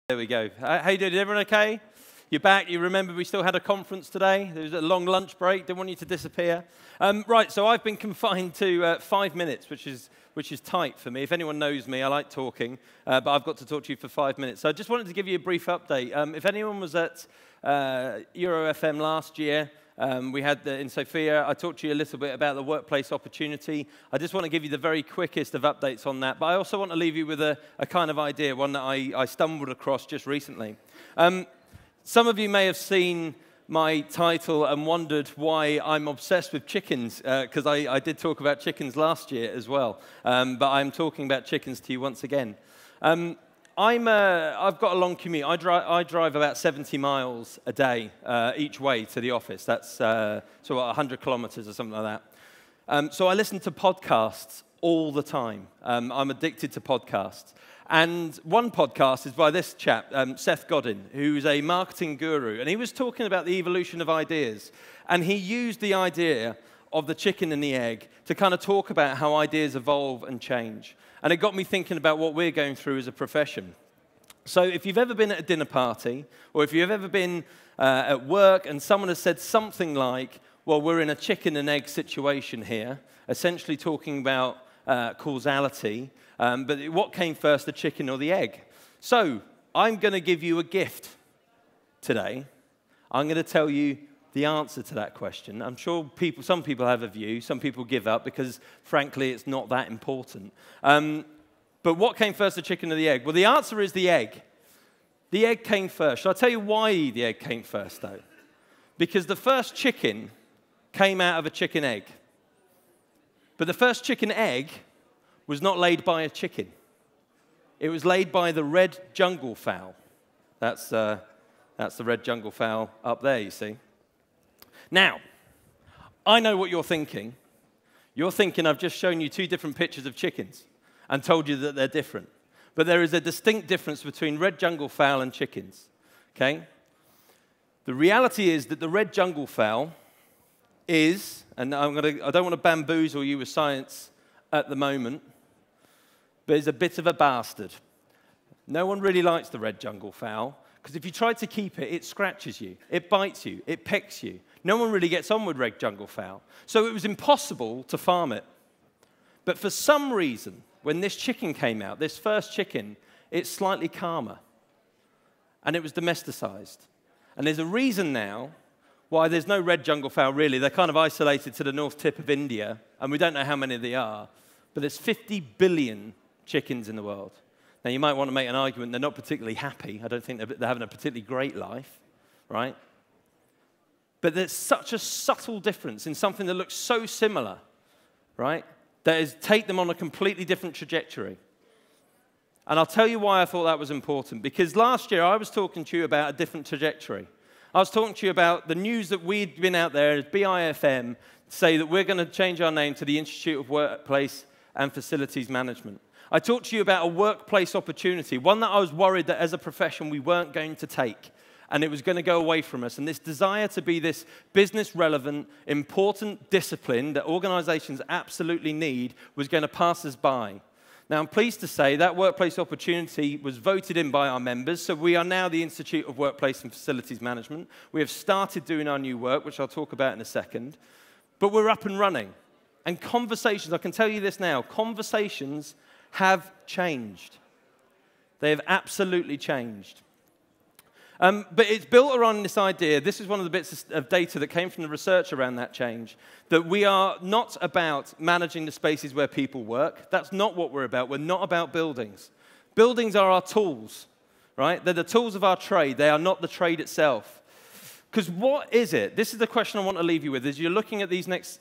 There we go. How you doing? Is everyone okay? You're back. You remember we still had a conference today. There was a long lunch break. Didn't want you to disappear. Right, so I've been confined to 5 minutes, which is tight for me. If anyone knows me, I like talking, but I've got to talk to you for 5 minutes. So I just wanted to give you a brief update. If anyone was at EFMC last year, we had in Sofia, I talked to you a little bit about the workplace opportunity. I just want to give you the very quickest of updates on that, but I also want to leave you with a kind of idea, one that I stumbled across just recently. Some of you may have seen my title and wondered why I'm obsessed with chickens, because I did talk about chickens last year as well, but I'm talking about chickens to you once again. I've got a long commute. I drive about 70 miles a day each way to the office. That's so 100 kilometers or something like that. So I listen to podcasts all the time. I'm addicted to podcasts. And one podcast is by this chap, Seth Godin, who's a marketing guru. And he was talking about the evolution of ideas. And he used the idea of the chicken and the egg to kind of talk about how ideas evolve and change. And it got me thinking about what we're going through as a profession. So if you've ever been at a dinner party, or if you've ever been at work and someone has said something like, well, we're in a chicken and egg situation here, essentially talking about causality, but what came first, the chicken or the egg? So I'm going to give you a gift today. I'm going to tell you the answer to that question. I'm sure some people have a view, some people give up because, frankly, it's not that important. But what came first, the chicken or the egg? Well, the answer is the egg. The egg came first. Shall I tell you why the egg came first, though? Because the first chicken came out of a chicken egg. But the first chicken egg was not laid by a chicken. It was laid by the red jungle fowl. That's the red jungle fowl up there, you see. Now, I know what you're thinking. You're thinking I've just shown you two different pictures of chickens and told you that they're different. But there is a distinct difference between red jungle fowl and chickens, okay? The reality is that the red jungle fowl is, and I don't want to bamboozle you with science at the moment, but is a bit of a bastard. No one really likes the red jungle fowl, because if you try to keep it, it scratches you, it bites you, it pecks you. No one really gets on with red jungle fowl. So it was impossible to farm it. But for some reason, when this chicken came out, this first chicken, it's slightly calmer. And it was domesticized. And there's a reason now why there's no red jungle fowl, really. They're kind of isolated to the north tip of India, and we don't know how many they are. But there's 50 billion chickens in the world. Now, you might want to make an argument they're not particularly happy. I don't think they're having a particularly great life, right? But there's such a subtle difference in something that looks so similar, right, that is take them on a completely different trajectory. And I'll tell you why I thought that was important. Because last year, I was talking to you about a different trajectory. I was talking to you about the news that we'd been out there as IWFM say that we're going to change our name to the Institute of Workplace and Facilities Management. I talked to you about a workplace opportunity, one that I was worried that as a profession we weren't going to take, and it was going to go away from us. And this desire to be this business-relevant, important discipline that organizations absolutely need was going to pass us by. Now, I'm pleased to say that workplace opportunity was voted in by our members, so we are now the Institute of Workplace and Facilities Management. We have started doing our new work, which I'll talk about in a second, but we're up and running. And conversations, I can tell you this now, conversations have changed. They have absolutely changed. But it's built around this idea, this is one of the bits of data that came from the research around that change, that we are not about managing the spaces where people work. That's not what we're about. We're not about buildings. Buildings are our tools, right? They're the tools of our trade. They are not the trade itself. Because what is it? This is the question I want to leave you with, as you're looking at these next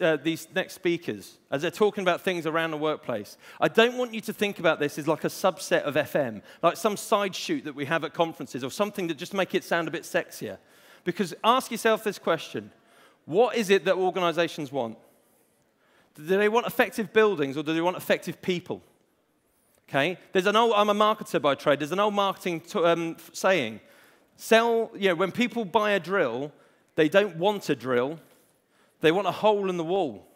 speakers, as they're talking about things around the workplace. I don't want you to think about this as like a subset of FM, like some side shoot that we have at conferences, or something that just make it sound a bit sexier. Because ask yourself this question. What is it that organizations want? Do they want effective buildings, or do they want effective people? Okay? I'm a marketer by trade. There's an old marketing saying, when people buy a drill, they don't want a drill, they want a hole in the wall.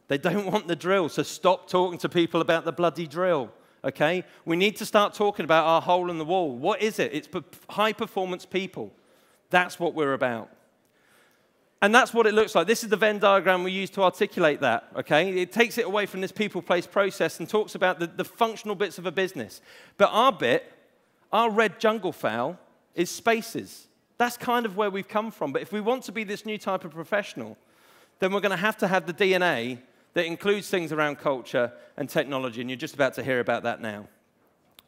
They don't want the drill, so stop talking to people about the bloody drill, okay? We need to start talking about our hole in the wall. What is it? It's high-performance people. That's what we're about. And that's what it looks like. This is the Venn diagram we use to articulate that, okay? It takes it away from this people, place, process and talks about the functional bits of a business. But our bit, our red jungle fowl, is spaces. That's kind of where we've come from. But if we want to be this new type of professional, then we're going to have the DNA that includes things around culture and technology, and you're just about to hear about that now.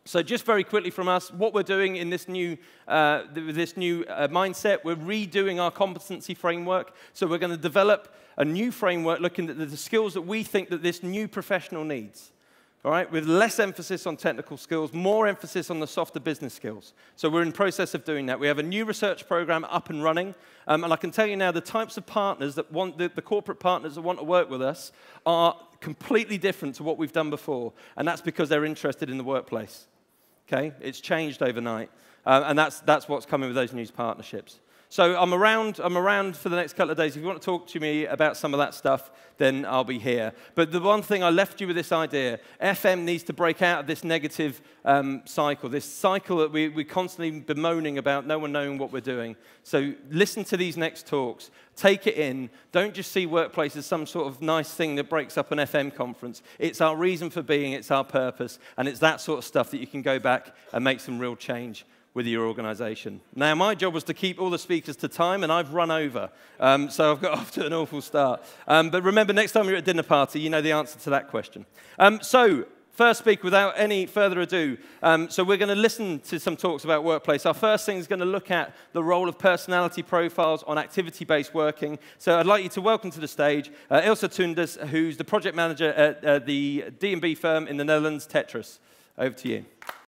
So just very quickly from us, what we're doing in this new mindset, we're redoing our competency framework. So we're going to develop a new framework looking at the skills that we think that this new professional needs. All right, with less emphasis on technical skills, more emphasis on the softer business skills. So we're in the process of doing that. We have a new research program up and running. And I can tell you now, the types of partners that want, the corporate partners that want to work with us are completely different to what we've done before. And that's because they're interested in the workplace. Okay, it's changed overnight. And that's what's coming with those new partnerships. So I'm around for the next couple of days. If you want to talk to me about some of that stuff, then I'll be here. But the one thing I left you with this idea, FM needs to break out of this negative cycle, this cycle that we're constantly bemoaning about no one knowing what we're doing. So listen to these next talks. Take it in. Don't just see workplace as some sort of nice thing that breaks up an FM conference. It's our reason for being. It's our purpose. And it's that sort of stuff that you can go back and make some real change with your organization. Now, my job was to keep all the speakers to time, and I've run over. So I've got off to an awful start. But remember, next time you're at a dinner party, you know the answer to that question. So first speaker, without any further ado, so we're going to listen to some talks about workplace. Our first thing is going to look at the role of personality profiles on activity-based working. So I'd like you to welcome to the stage Ilse Tunders, who's the project manager at the D&B firm in the Netherlands, Tetris. Over to you.